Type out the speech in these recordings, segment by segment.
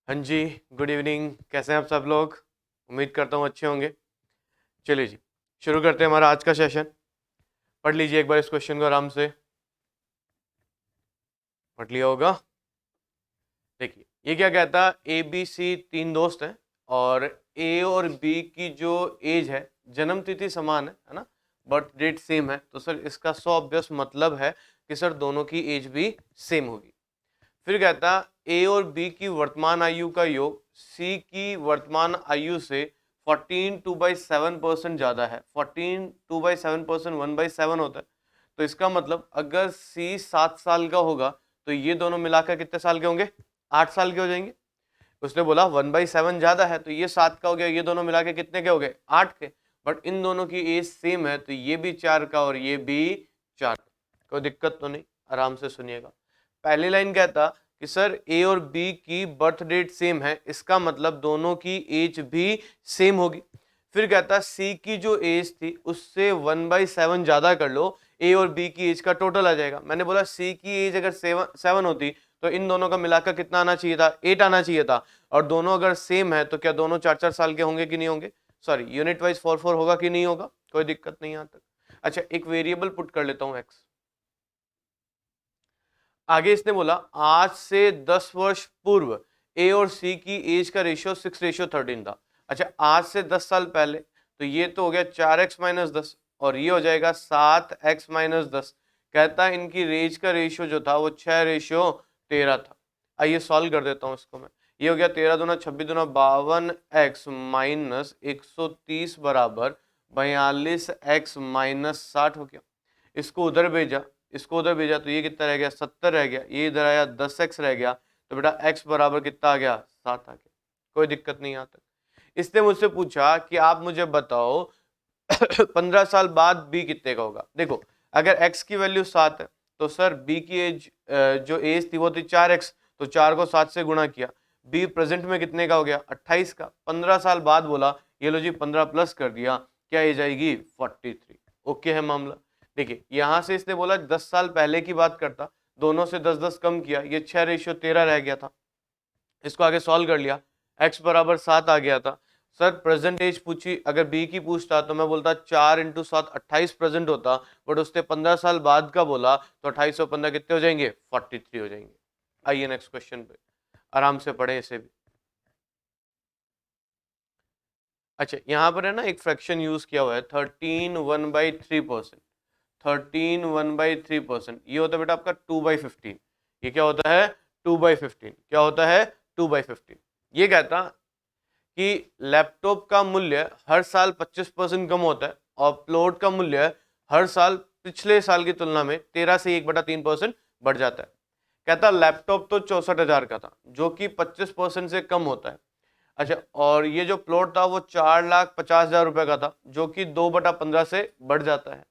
हाँ जी, good evening. कैसे हैं आप सब लोग? उम्मीद करता हूँ अच्छे होंगे। चलिए जी, शुरू करते हैं हमारा आज का सेशन। पढ़ लीजिए एक बार इस क्वेश्चन को आराम से। पढ़ लिया होगा। देखिए, ये क्या कहता है, ए बी सी तीन दोस्त हैं और ए और बी की जो एज है, जन्म तिथि समान है ना, बर्थ डेट सेम है, तो सर इसका सो ऑब्वियस मतलब है कि सर दोनों की एज भी सेम होगी। फिर कहता ए और बी की वर्तमान आयु का योग सी की वर्तमान आयु से 14/7% ज्यादा है। 14/7% 1/7 होता है। तो इसका मतलब अगर सी 7 साल का होगा तो ये दोनों मिलाकर कितने साल के होंगे? 8 साल के हो जाएंगे। उसने बोला 1/7 ज्यादा है तो ये 7 का हो गया, ये दोनों मिला के कितने के हो गए? 8 के। बट इन दोनों की एज सेम है तो ये भी 4 का और ये भी 4 का। कोई दिक्कत तो नहीं, आराम से सुनिएगा। पहली लाइन कहता कि सर ए और बी की बर्थ डेट सेम है, इसका मतलब दोनों की एज भी सेम होगी। फिर कहता सी की जो एज थी उससे 1/7 ज्यादा कर लो, ए और बी की एज का टोटल आ जाएगा। मैंने बोला सी की एज अगर 7 होती तो इन दोनों का मिलाकर कितना आना चाहिए था? 8 आना चाहिए था। और दोनों अगर सेम है तो क्या दोनों 4-4 साल के होंगे कि नहीं होंगे? सॉरी, यूनिट वाइज 4-4 होगा कि नहीं होगा? कोई दिक्कत नहीं यहाँ तक। अच्छा, एक वेरिएबल पुट कर लेता हूं एक्स। आगे इसने बोला आज से 10 वर्ष पूर्व ए और सी की एज का रेशियो 6:13 था। अच्छा, आज से 10 साल पहले, तो ये तो हो गया 4x-10 और ये हो जाएगा 7x-10। कहता है इनकी एज का रेशियो जो था वो 6:13 था। आइए सॉल्व कर देता हूं इसको मैं। ये हो गया 13 दूना 26 दूना 52x-130 बराबर 42x-60 हो गया। इसको उधर भेजा, इसको उधर भेजा तो ये कितना रह गया? 70 रह गया। ये इधर आया 10x रह गया, तो बेटा x बराबर कितना आ गया? 7 आ गया। कोई दिक्कत नहीं यहाँ तक। इसने मुझसे पूछा कि आप मुझे बताओ 15 साल बाद b कितने का होगा। देखो, अगर x की वैल्यू 7 है तो सर b की एज जो एज थी वो थी 4x, तो 4 को 7 से गुणा किया। b प्रेजेंट में कितने का हो गया? 28 का। 15 साल बाद बोला, ये लो जी 15 प्लस कर दिया, क्या एज आएगी? 43। ओके है मामला। देखिए, यहां से इसने बोला 10 साल पहले की बात करता, दोनों से 10-10 कम किया, ये 6:13 रह गया था। इसको आगे सॉल्व कर लिया, x बराबर 7 आ गया था। सर प्रेजेंट एज पूछी, अगर b की पूछता तो मैं बोलता 4 × 7 28 प्रेजेंट होता, बट उसने 15 साल बाद का बोला तो 28 और 15 कितने हो जाएंगे? 43 हो जाएंगे। आइए नेक्स्ट क्वेश्चन पे, आराम से पढ़े इसे भी। अच्छा, यहाँ पर है ना एक फ्रैक्शन यूज किया हुआ है 13 1/3%। 13 1/3%, ये होता है बेटा आपका 2/15। ये क्या होता है? 2/15। क्या होता है? 2/15। ये कहता कि लैपटॉप का मूल्य हर साल 25% कम होता है और प्लॉट का मूल्य हर साल पिछले साल की तुलना में 13 से 1/3% बढ़ जाता है। कहता लैपटॉप तो 64,000 का था जो कि 25% से कम होता है। अच्छा, और ये जो प्लॉट था वो 4,50,000 रुपए का था जो कि 2/15 से बढ़ जाता है।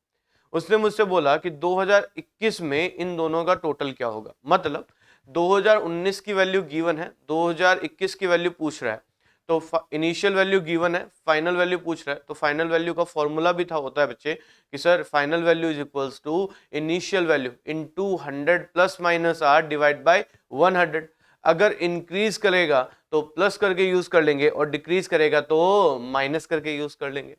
उसने मुझसे बोला कि 2021 में इन दोनों का टोटल क्या होगा। मतलब 2019 की वैल्यू गिवन है, 2021 की वैल्यू पूछ रहा है। तो इनिशियल वैल्यू गिवन है, फाइनल वैल्यू पूछ रहा है, तो फाइनल वैल्यू का फॉर्मूला भी था होता है बच्चे कि sir final value is equals to initial value into 100 plus minus R divide by 100। अगर इंक्रीज करेगा तो प्लस करके यूज कर लेंगे और डिक्रीज करेगा तो माइनस करके यूज कर लेंगे।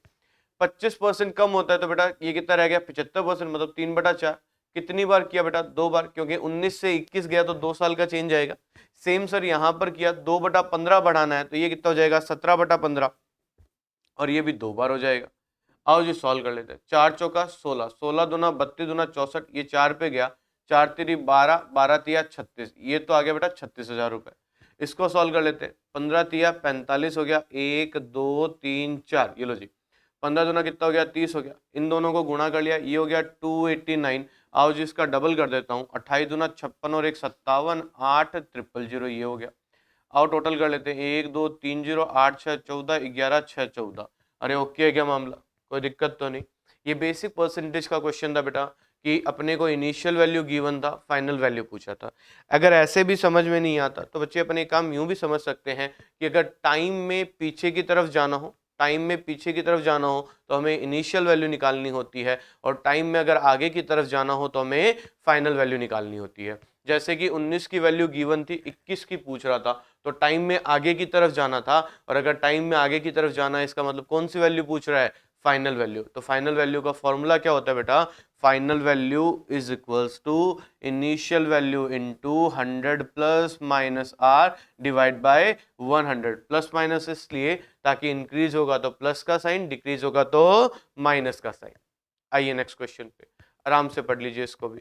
25% कम होता है तो बेटा ये कितना रह गया? 75%, मतलब 3/4। कितनी बार किया बेटा? 2 बार, क्योंकि 19 से 21 गया तो 2 साल का चेंज आएगा। सेम सर यहां पर किया, 2/15 बढ़ाना है तो ये कितना हो जाएगा? 17/15, और ये भी 2 बार हो जाएगा। आओ जी सॉल्व कर लेते हैं। 4 चौका 16, 16 दूना 32 दूना 64, ये 4 पे गया, 4 तिरी 12, 12 तिया 36, ये तो आ गया बेटा 36,000 रुपए। इसको सॉल्व कर लेते हैं। 15 तिया 45 हो गया, 1 2 3 4, ये लो जी। 15 दूना कितना हो गया? 30 हो गया। इन दोनों को गुणा कर लिया, ये हो गया 289। आओ जी इसका डबल कर देता हूँ, 28 दूना 56 और 1 57, 8 000, ये हो गया। आओ टोटल कर लेते हैं, 1 2 3 0 8 6 14 11 6 14। अरे ओके है क्या मामला? कोई दिक्कत तो नहीं। ये बेसिक परसेंटेज का क्वेश्चन था बेटा कि अपने को इनिशियल वैल्यू गिवन था, फाइनल वैल्यू पूछा था। अगर ऐसे भी समझ में नहीं आता तो बच्चे अपने काम यूं भी समझ सकते हैं कि अगर टाइम में पीछे की तरफ जाना हो, टाइम में पीछे की तरफ जाना हो तो हमें इनिशियल वैल्यू निकालनी होती है, और टाइम में अगर आगे की तरफ जाना हो तो हमें फाइनल वैल्यू निकालनी होती है। जैसे कि 19 की वैल्यू गिवन थी, 21 की पूछ रहा था, तो टाइम में आगे की तरफ जाना था, और अगर टाइम में आगे की तरफ जाना है इसका मतलब कौन सी वैल्यू पूछ रहा है, फाइनल वैल्यू। तो फाइनल वैल्यू का फॉर्मूला क्या होता है बेटा, final value is equals to initial value into 100 plus minus R divide by 100। Plus minus इसलिए ताकि इंक्रीज होगा तो प्लस का साइन, डिक्रीज होगा तो माइनस का साइन। आइए नेक्स्ट क्वेश्चन पे, आराम से पढ़ लीजिए इसको भी।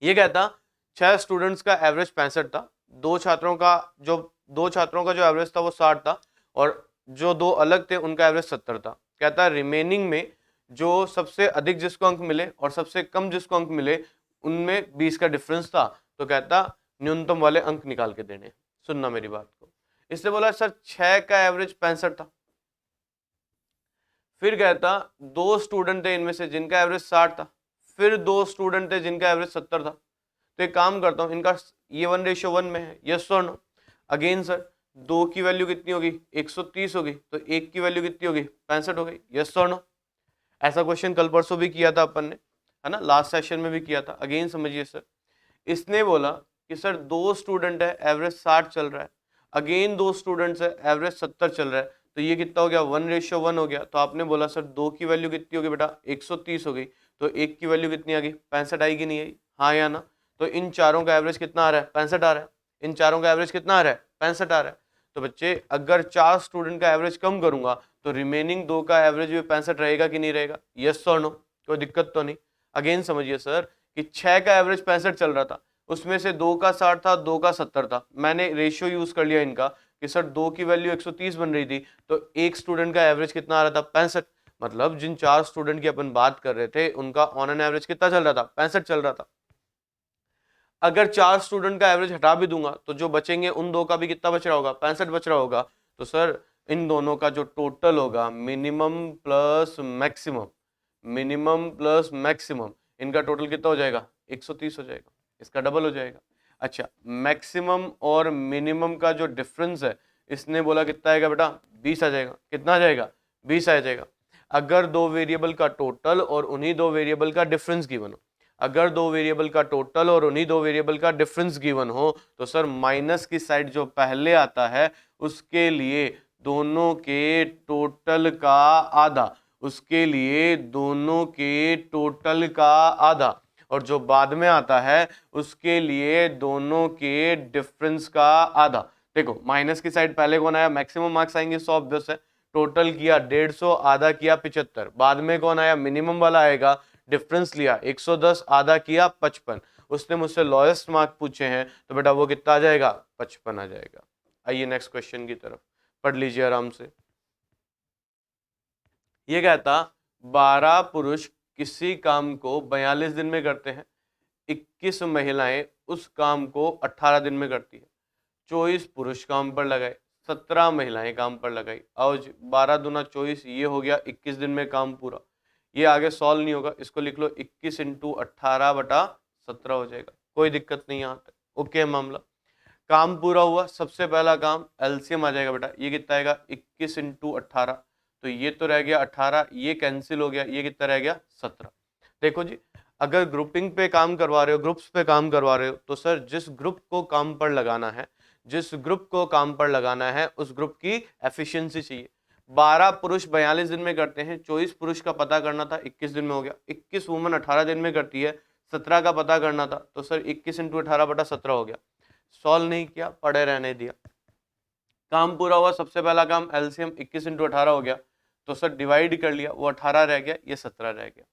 ये कहता 6 स्टूडेंट्स का एवरेज 65 था, दो छात्रों का जो एवरेज था वो 60 था, और जो दो अलग थे उनका एवरेज 70 था। कहता रिमेनिंग में जो सबसे अधिक जिसको अंक मिले और सबसे कम जिसको अंक मिले उनमें 20 का डिफरेंस था। तो कहता न्यूनतम वाले अंक निकाल के देने। सुनना मेरी बात को, इसने बोला सर 6 का एवरेज 65 था, फिर कहता दो स्टूडेंट थे इनमें से जिनका एवरेज 60 था, फिर दो स्टूडेंट थे जिनका एवरेज 70 था। तो एक काम करता हूं, इनका ये 1:1 में है, यस और नो। अगेन सर दो की वैल्यू कितनी होगी, 130 होगी, तो एक की वैल्यू कितनी होगी, 65 हो गई, यस और नो। ऐसा क्वेश्चन कल परसों भी किया था अपन ने, है ना, लास्ट सेशन में भी किया था। अगेन समझिए सर, इसने बोला कि सर दो स्टूडेंट है, एवरेज 60 चल रहा है, अगेन दो स्टूडेंट्स है, एवरेज 70 चल रहा है, तो ये कितना हो गया, 1:1 हो गया। तो आपने बोला सर दो की वैल्यू कितनी होगी बेटा, 130 हो गई, तो एक की वैल्यू कितनी आ गई, 65 आएगी, नहीं आई, हाँ या ना। तो इन चारों का एवरेज कितना आ रहा है, 65 आ रहा है। इन चारों का एवरेज कितना आ रहा है, 65 आ रहा है। तो बच्चे अगर 4 स्टूडेंट का एवरेज कम करूंगा तो रिमेनिंग दो का एवरेज भी 65 रहेगा कि नहीं रहेगा, यस और नो, कोई दिक्कत तो नहीं। अगेन समझिए सर कि 6 का एवरेज 65 चल रहा था, उसमें से दो का 60 था, दो का 70 था, मैंने रेशियो यूज कर लिया इनका कि सर दो की वैल्यू 130 बन रही थी, तो एक स्टूडेंट का एवरेज कितना आ रहा था, 65। मतलब जिन 4 स्टूडेंट की अपन बात कर रहे थे उनका ऑन एन एवरेज कितना चल रहा था, 65 चल रहा था। अगर 4 स्टूडेंट का एवरेज हटा भी दूंगा तो जो बचेंगे उन दो का भी कितना बच रहा होगा, 65 बच रहा होगा। तो सर इन दोनों का जो टोटल होगा, minimum plus maximum, minimum plus maximum, इनका टोटल कितना हो जाएगा, 130 हो जाएगा, इसका डबल हो जाएगा। अच्छा, मैक्सिमम और मिनिमम का जो डिफरेंस है, इसने बोला कितना आएगा बेटा, 20 आ जाएगा। कितना आ जाएगा, 20 आ जाएगा। अगर दो वेरिएबल का टोटल और उन्हीं दो वेरिएबल का डिफरेंस गिवन हो, अगर दो वेरिएबल का टोटल और उन्हीं दो वेरिएबल का डिफरेंस गिवन हो, तो सर माइनस की साइड जो पहले आता है उसके लिए दोनों के टोटल का आधा, उसके लिए दोनों के टोटल का आधा, और जो बाद में आता है उसके लिए दोनों के डिफरेंस का आधा। देखो माइनस की साइड पहले कौन आया, मैक्सिमम मार्क्स आएंगे 100 ऑब्वियस है, टोटल किया 150, आधा किया 75, बाद में कौन आया, मिनिमम वाला आएगा, डिफरेंस लिया 110, आधा किया 55। उसने मुझसे लोएस्ट मार्क पूछे हैं, तो बेटा वो कितना आ जाएगा, 55 आ जाएगा। आइए नेक्स्ट क्वेश्चन की तरफ, पढ़ लीजिए आराम से। ये कहता 12 पुरुष किसी काम को 42 दिन में करते हैं, 21 महिलाएं उस काम को 18 दिन में करती है, 24 पुरुष काम पर लगाए, 17 महिलाएं काम पर लगाई। आओ जी, 12 दूना 24, ये हो गया 21 दिन में काम पूरा। ये आगे सॉल्व नहीं होगा, इसको लिख लो 21 इंटू 18/17 हो जाएगा, कोई दिक्कत नहीं यहाँ तक, ओके मामला। काम पूरा हुआ, सबसे पहला काम एलसीएम आ जाएगा बेटा, ये कितना आएगा, 21 इंटू 18, तो ये तो रह गया 18, ये कैंसिल हो गया, ये कितना रह गया, 17। देखो जी, अगर ग्रुपिंग पे काम करवा रहे हो, ग्रुप्स पे काम करवा रहे हो, तो सर जिस ग्रुप को काम पर लगाना है, जिस ग्रुप को काम पर लगाना है उस ग्रुप की एफिशिएंसी चाहिए। 12 पुरुष 42 दिन में करते हैं, 24 पुरुष का पता करना था, 21 दिन में हो गया, 21 वुमन 18 दिन में करती है, 17 का पता करना था, तो सर 21 इंटू 18/17 हो गया। सॉल्व नहीं किया, पढ़े रहने दिया, काम पूरा हुआ, सबसे पहला काम एलसीएम 21 इंटू 18 हो गया, तो सर डिवाइड कर लिया, वो 18 रह गया, ये 17 रह गया।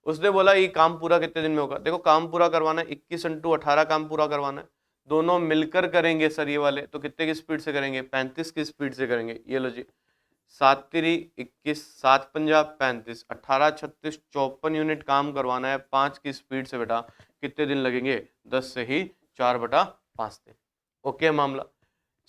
उसने बोला ये काम पूरा कितने दिन में होगा, देखो काम पूरा करवाना है, 21 इंटू 18 काम पूरा करवाना है, दोनों मिलकर करेंगे सर ये वाले, तो कितने की स्पीड से करेंगे, 35 की स्पीड से करेंगे। ये लो जी, 7 3 21, 7 पंजा 35, 18 36 54 यूनिट काम करवाना है 5 की स्पीड से बेटा, कितने दिन लगेंगे, 10 से ही 4/5 दिन। ओके मामला।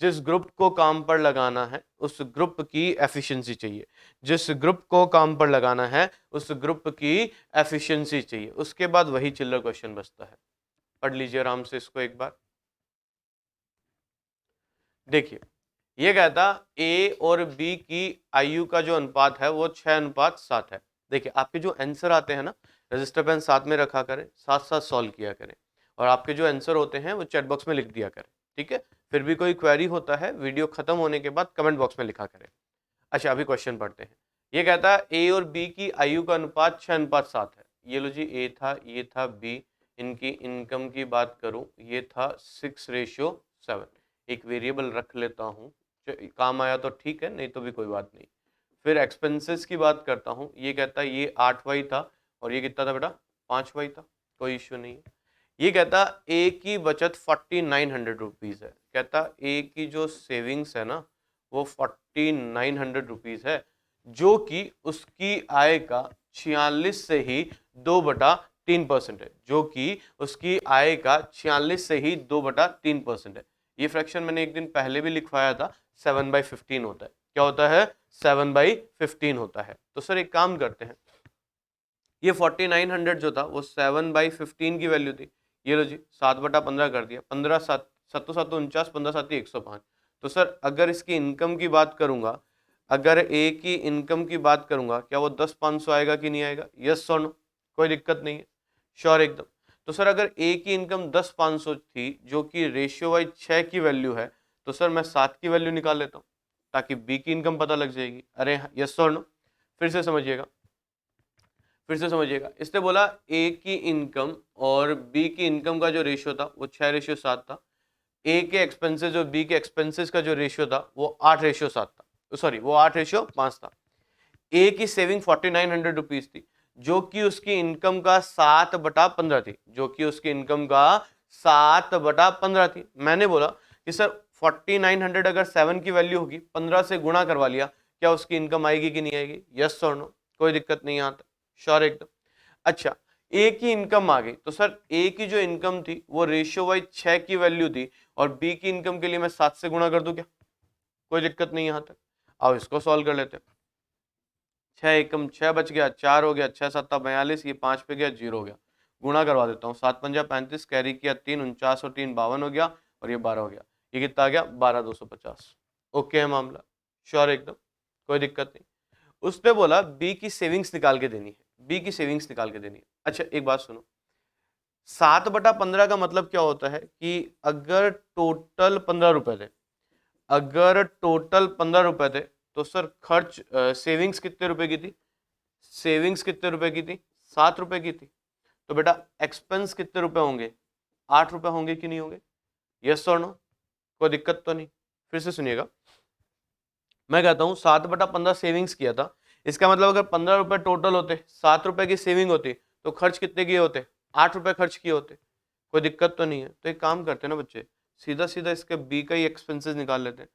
जिस ग्रुप को काम पर लगाना है उस ग्रुप की एफिशिएंसी चाहिए, जिस ग्रुप को काम पर लगाना है उस ग्रुप की एफिशिएंसी चाहिए, उसके बाद वही चिल्लर क्वेश्चन बचता है। पढ़ लीजिए आराम से इसको एक बार। देखिए ये कहता ए और बी की आयु का जो अनुपात है वो 6:7 है। देखिए आपके जो आंसर आते हैं ना, रजिस्टर पेन साथ में रखा करें, साथ साथ सॉल्व किया करें, और आपके जो आंसर होते हैं वो चैट बॉक्स में लिख दिया करें, ठीक है। फिर भी कोई क्वेरी होता है वीडियो खत्म होने के बाद कमेंट बॉक्स में लिखा करें। अच्छा, अभी क्वेश्चन पढ़ते हैं। ये कहता है ए और बी की आयु का अनुपात 6:7 है। ये लो जी, ए था, ये था बी, इनकी इनकम की बात करूं, ये था 6:7। एक वेरिएबल रख लेता हूं, काम आया तो ठीक है, नहीं तो भी कोई बात नहीं। फिर एक्सपेंसेस की बात करता हूं, ये कहता है ये 8y था और ये कितना था बेटा, 5y था, कोई इश्यू नहीं है। ये कहता ए की बचत 4900 रुपीज है। कहता ए की जो सेविंग्स है ना वो 4900 रुपीज है, जो कि उसकी आय का 46 से ही 2/3% है, जो कि उसकी आय का 46 से ही 2/3% है। ये फ्रैक्शन मैंने एक दिन पहले भी लिखवाया था, 7/15 होता है। क्या होता है, 7/15 होता है। तो सर एक काम करते हैं, ये 4900 जो था वो 7/15 की वैल्यू थी। ये लो जी, 7/15 कर दिया, 15 7 7 7 49, 15 7 105। तो सर अगर इसकी इनकम की बात करूंगा, अगर ए की इनकम की बात करूंगा, क्या वो 10,500 आएगा कि नहीं आएगा, यस और नो, कोई दिक्कत नहीं है, श्योर एकदम। तो सर अगर ए की इनकम 10,500 थी, जो कि रेशियो वाइज 6 की वैल्यू है, तो सर मैं 7 की वैल्यू निकाल लेता हूँ ताकि बी की इनकम पता लग जाएगी। अरे यस और नो, फिर से समझिएगा, फिर से समझिएगा। इसने बोला ए की इनकम और बी की इनकम का जो रेशियो था वो 6:7 था। ए के एक्सपेंसेस और बी के एक्सपेंसेस का जो रेशियो था वो 8:7 था, सॉरी वो 8:5 था। ए की सेविंग 4900 रुपीज थी, जो कि उसकी इनकम का 7/15 थी, जो कि उसकी इनकम का 7/15 थी। मैंने बोला कि सर 4900 अगर 7 की वैल्यू होगी, 15 से गुणा करवा लिया, क्या उसकी इनकम आएगी कि नहीं आएगी, यस और नो, कोई दिक्कत नहीं आता, श्योर एकदम। अच्छा, ए की इनकम आ गई, तो सर ए की जो इनकम थी वो रेशियो वाइज 6 की वैल्यू थी, और बी की इनकम के लिए मैं 7 से गुणा कर दूं क्या, कोई दिक्कत नहीं यहां तक। अब इसको सॉल्व कर लेते हैं। 6 एकम 6 बच गया, 4 हो गया, 6 7 42, ये 5 पे गया, 0 हो गया। गुणा करवा देता हूँ, 7 पंजा 35, कैरी किया 3, 49 और 3 52 हो गया, और ये 12 हो गया। ये कितना आ गया, 12,250। ओके है मामला, श्योर एकदम, कोई दिक्कत नहीं। उसने बोला बी की सेविंग्स निकाल के देनी है, बी की सेविंग्स निकाल के देनी है। अच्छा एक बात सुनो, 7/15 का मतलब क्या होता है कि अगर टोटल 15 रुपए थे, अगर टोटल 15 रुपए थे, तो सर खर्च सेविंग्स कितने रुपए की थी, सेविंग्स कितने रुपए की थी, 7 रुपए की थी। तो बेटा एक्सपेंस कितने रुपए होंगे, 8 रुपए होंगे कि नहीं होंगे, यस और नो, कोई दिक्कत तो नहीं। फिर से सुनिएगा, मैं कहता हूं 7/15 सेविंग्स किया था, इसका मतलब अगर 15 रुपए टोटल होते, 7 रुपए की सेविंग होती, तो खर्च कितने किए होते, 8 रुपए खर्च किए होते, कोई दिक्कत तो नहीं है। तो एक काम करते हैं ना बच्चे, सीधा सीधा इसके बी का ही एक्सपेंसेस निकाल लेते हैं।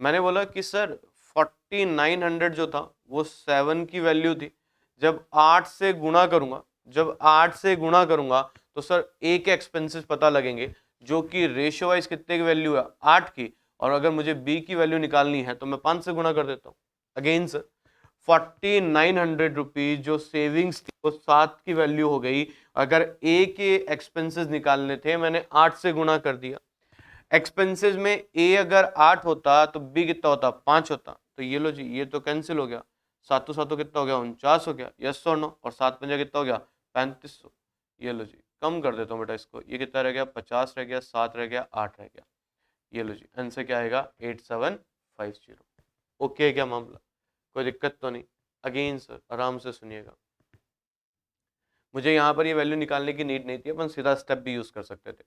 मैंने बोला कि सर 4900 जो था वो 7 की वैल्यू थी, जब 8 से गुणा करूंगा, जब 8 से गुणा करूंगा तो सर ए के एक्सपेंसेस पता लगेंगे, जो कि रेशियो वाइज कितने की वैल्यू है, 8 की। और अगर मुझे बी की वैल्यू निकालनी है तो मैं 5 से गुणा कर देता हूँ। अगेन सर 4900 रुपीज जो सेविंग्स थी वो 7 की वैल्यू हो गई। अगर ए के एक्सपेंसेस निकालने थे, मैंने 8 से गुणा कर दिया। एक्सपेंसेस में ए अगर 8 होता तो बी कितना होता, 5 होता। तो ये लो जी, ये तो कैंसिल हो गया, 7 7 कितना हो गया, 49 हो गया, यस और नो, और 7 पंजा कितना हो गया, 3500। ये लो जी, कम कर देता हूँ बेटा इसको, ये कितना रह गया, 50 रह गया, 7 रह गया, 8 रह गया। ये लो जी, आंसर क्या आएगा, 8750। ओके है क्या मामला, कोई दिक्कत तो नहीं। अगेन सर आराम से सुनिएगा, मुझे यहाँ पर ये वैल्यू निकालने की नीड नहीं थी, अपन सीधा स्टेप भी यूज कर सकते थे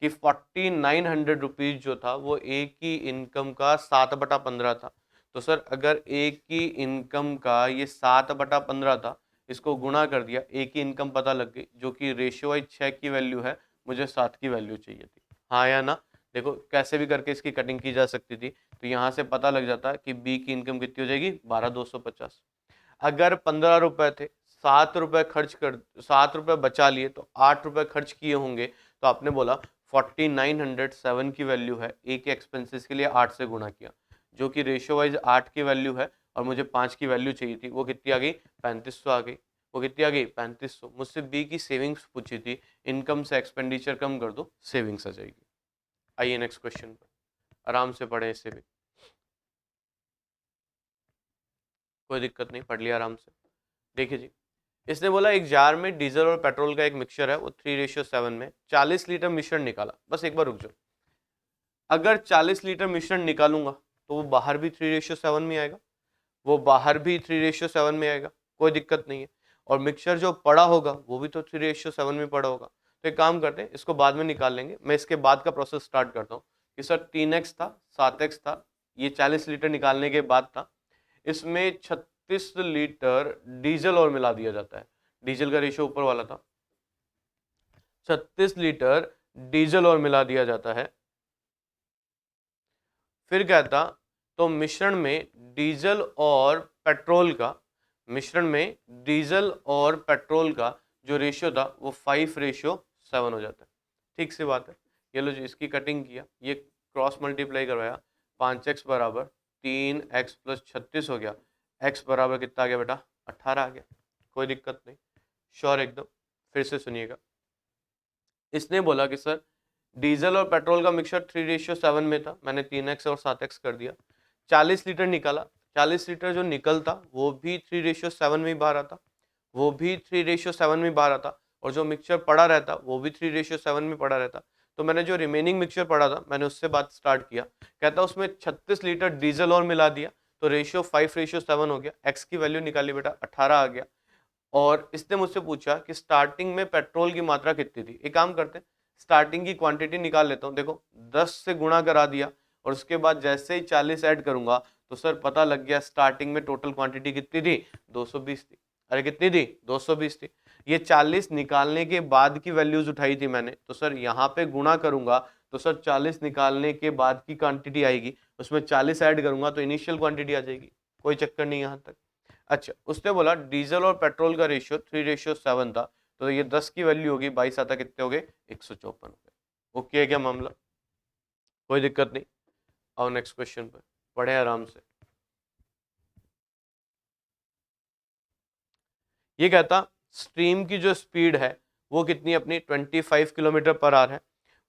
कि 4900 रुपीज जो था वो ए की इनकम का 7/15 था। तो सर अगर ए की इनकम का ये 7/15 था, इसको गुणा कर दिया, ए की इनकम पता लग गई, जो कि रेशियो वाइज 6 की वैल्यू है, मुझे 7 की वैल्यू चाहिए थी, हाँ या ना। देखो कैसे भी करके इसकी कटिंग की जा सकती थी, तो यहाँ से पता लग जाता कि बी की इनकम कितनी हो जाएगी, 12,250। अगर 15 रुपए थे, 7 रुपए खर्च कर, 7 रुपए बचा लिए, तो 8 रुपए खर्च किए होंगे। तो आपने बोला 4907 की वैल्यू है, ए के एक्सपेंसेस के लिए 8 से गुणा किया, जो कि रेशियो वाइज 8 की वैल्यू है, और मुझे 5 की वैल्यू चाहिए थी, वो कितनी आ गई, 3500 आ गई। वो कितनी आ गई, 3500। मुझसे बी की सेविंग्स पूछी थी, इनकम से एक्सपेंडिचर कम कर दो, सेविंग्स आ जाएगी। आइए नेक्स्ट क्वेश्चन पर, आराम से पढ़ें इसे भी, कोई दिक्कत नहीं, पढ़ लिया आराम से। देखिए जी, इसने बोला एक जार में डीजल और पेट्रोल का एक मिक्सचर है, वो 3:7 में 40 लीटर मिश्रण निकाला। बस एक बार रुक जाओ, अगर 40 लीटर मिश्रण निकालूंगा तो वो बाहर भी 3:7 में आएगा, वो बाहर भी 3:7 में आएगा, कोई दिक्कत नहीं है। और मिक्सचर जो पड़ा होगा वो भी तो 3:7 में पड़ा होगा। तो एक काम करते हैं, इसको बाद में निकाल लेंगे। मैं इसके बाद का प्रोसेस स्टार्ट करता हूँ कि सर 3x था, 7x था, ये 40 लीटर निकालने के बाद था। इसमें 36 लीटर डीजल और मिला दिया जाता है, डीजल का रेशियो ऊपर वाला था, 36 लीटर डीजल और मिला दिया जाता है। फिर कहता तो मिश्रण में डीजल और पेट्रोल का, मिश्रण में डीजल और पेट्रोल का जो रेशियो था वो 5:7 हो जाता है। ठीक सी बात है। ये लो जी, इसकी कटिंग किया, ये क्रॉस मल्टीप्लाई करवाया, 5x बराबर 3x प्लस 36 हो गया, x बराबर कितना आ गया बेटा, 18 आ गया। कोई दिक्कत नहीं, श्योर एकदम। फिर से सुनिएगा, इसने बोला कि सर डीजल और पेट्रोल का मिक्सचर 3:7 में था, मैंने 3x और 7x कर दिया, 40 लीटर निकाला, 40 लीटर जो निकलता वो भी 3:7 में बाहर आता, वो भी 3:7 में बाहर आता, और जो मिक्सचर पड़ा रहता वो भी 3:7 में पड़ा रहता। तो मैंने जो रिमेनिंग मिक्सचर पड़ा था मैंने उससे बात स्टार्ट किया, कहता उसमें 36 लीटर डीजल और मिला दिया तो रेशियो 5:7 हो गया। एक्स की वैल्यू निकाली बेटा, 18 आ गया। और इसने मुझसे पूछा कि स्टार्टिंग में पेट्रोल की मात्रा कितनी थी। एक काम करते हैं, स्टार्टिंग की क्वांटिटी निकाल लेता हूँ। देखो 10 से गुणा करा दिया और उसके बाद जैसे ही 40 ऐड करूंगा तो सर पता लग गया स्टार्टिंग में टोटल क्वांटिटी कितनी थी, 220 थी। अरे कितनी थी, 220 थी। ये 40 निकालने के बाद की वैल्यूज उठाई थी मैंने, तो सर यहाँ पे गुणा करूंगा तो सर 40 निकालने के बाद की क्वांटिटी आएगी, उसमें 40 ऐड करूंगा तो इनिशियल क्वांटिटी आ जाएगी। कोई चक्कर नहीं यहाँ तक। अच्छा, उसने बोला डीजल और पेट्रोल का रेशियो 3:7 था, तो ये 10 की वैल्यू होगी, 22 आता कितने हो गए, 154 हो गए। ओके है क्या मामला, कोई दिक्कत नहीं। और नेक्स्ट क्वेश्चन पे पढ़े आराम से। ये कहता स्ट्रीम की जो स्पीड है वो कितनी, अपनी 25 किलोमीटर पर आवर है।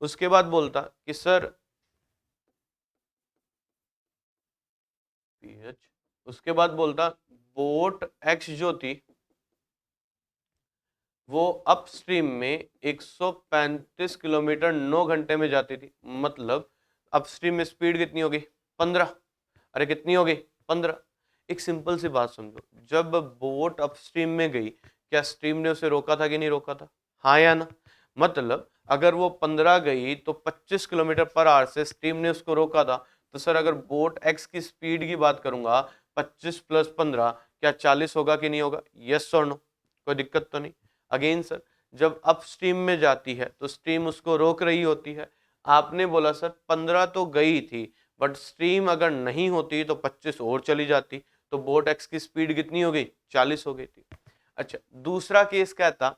उसके बाद बोलता कि सर उसके बाद बोलता बोट एक्स जो थी वो अप स्ट्रीम में 135 किलोमीटर 9 घंटे में जाती थी। मतलब अप स्ट्रीम में स्पीड कितनी होगी, 15। अरे कितनी होगी, 15। एक सिंपल सी बात समझो, जब बोट अप स्ट्रीम में गई क्या स्ट्रीम ने उसे रोका था कि नहीं रोका था, हाँ या ना। मतलब अगर वो 15 गई तो 25 किलोमीटर पर आवर से स्ट्रीम ने उसको रोका था। तो सर अगर बोट एक्स की स्पीड की बात करूंगा 25 + 15 क्या 40 होगा कि नहीं होगा, यस और नो, कोई दिक्कत तो नहीं। अगेन सर जब अप स्ट्रीम में जाती है तो स्ट्रीम उसको रोक रही होती है। आपने बोला सर 15 तो गई थी, बट स्ट्रीम अगर नहीं होती तो 25 और चली जाती, तो बोट एक्स की स्पीड कितनी हो गई, 40 हो गई थी। अच्छा, दूसरा केस कहता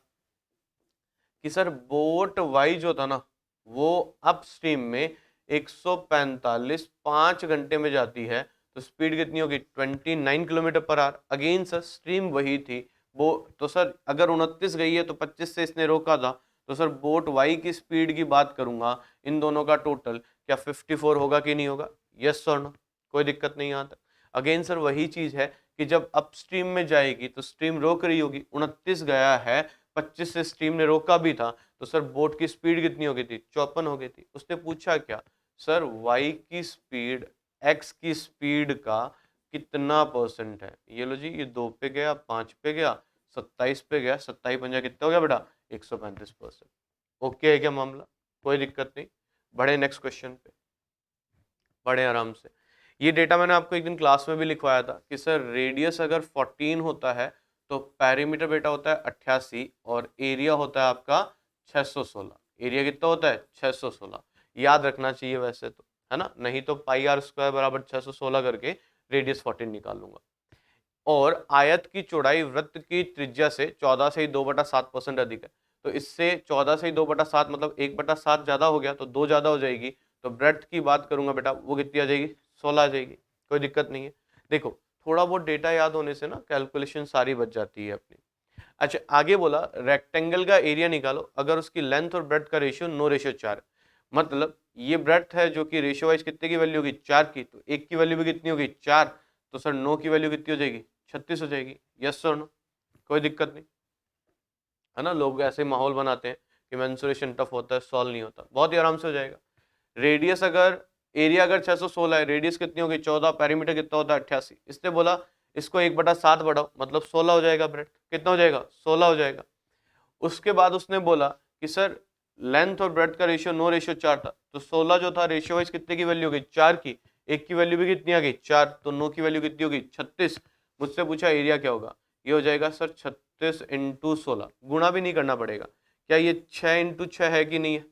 कि सर बोट वाई जो था ना वो अप स्ट्रीम में 145 5 घंटे में जाती है, तो स्पीड कितनी होगी, 29 kilometre per hour. Again sir stream वही थी वो, तो सर अगर 29 गई है तो 25 से इसने रोका था, तो सर बोट वाई की स्पीड की बात करूंगा इन दोनों का टोटल क्या 54 होगा कि नहीं होगा, यस और नो, कोई दिक्कत नहीं यहाँ तक। अगेन सर वही चीज है कि जब अप स्ट्रीम में जाएगी तो स्ट्रीम रोक रही होगी, 29 गया है, 25 से स्ट्रीम ने रोका भी था, तो सर बोट की स्पीड कितनी हो गई थी, 54 हो गई थी। उसने पूछा क्या, सर वाई की स्पीड एक्स की स्पीड का कितना परसेंट है। ये लो जी, ये 2 पे गया, 5 पे गया, 27 पे गया, 27 पंजा कितना हो गया बेटा, 135%। ओके है क्या मामला, कोई दिक्कत नहीं। बढ़े नेक्स्ट क्वेश्चन पे, बढ़े आराम से। ये डेटा मैंने आपको एक दिन क्लास में भी लिखवाया था कि सर रेडियस अगर 14 होता है तो पेरीमीटर बेटा होता है 88 और एरिया होता है आपका 616। एरिया कितना होता है, 616। याद रखना चाहिए वैसे तो, है ना, नहीं तो πr² बराबर 616 करके रेडियस 14 निकाल लूंगा। और आयत की चौड़ाई वृत्त की त्रिज्या से 14 से ही 2/7% अधिक है, तो इससे 14 से ही 2/7 मतलब 1/7 ज्यादा हो गया, तो 2 ज्यादा हो जाएगी, तो ब्रेड्थ की बात करूंगा बेटा वो कितनी आ जाएगी, 16 आ जाएगी। कोई दिक्कत नहीं है। देखो थोड़ा बहुत डेटा याद होने से ना कैलकुलेशन सारी बच जाती है अपनी। अच्छा, आगे बोला रेक्टेंगल का एरिया निकालो अगर उसकी लेंथ और ब्रेड्थ का रेशियो 9:4। मतलब ये ब्रेड्थ है जो कि रेशियो वाइज कितने की वैल्यू होगी, 4 की, तो 1 की वैल्यू भी कितनी होगी, 4, तो सर 9 की वैल्यू कितनी हो जाएगी, 36 हो जाएगी, यस सर नो, कोई दिक्कत नहीं। है ना, लोग ऐसे माहौल बनाते हैं कि मेंसुरेशन टफ होता है, सॉल्व नहीं होता, बहुत ही आराम से हो जाएगा। रेडियस अगर, एरिया अगर 616 है, रेडियस कितनी होगी 14, पैरीमीटर कितना होता है 88। इसने बोला इसको 1/7 बढ़ाओ, मतलब 16 हो जाएगा ब्रेड, कितना हो जाएगा 16 हो जाएगा। उसके बाद उसने बोला कि सर लेंथ और ब्रेड का रेशियो 9 रेशियो 4 था, तो 16 जो था रेशियो वाइज कितने की वैल्यू हो गई 4 की, एक की वैल्यू भी कितनी आ गई 4, तो 9 की वैल्यू कितनी होगी 36। मुझसे पूछा एरिया क्या होगा, ये हो जाएगा सर 36 इंटू 16, गुणा भी नहीं करना पड़ेगा। क्या ये 6 इंटू 6 है कि नहीं है,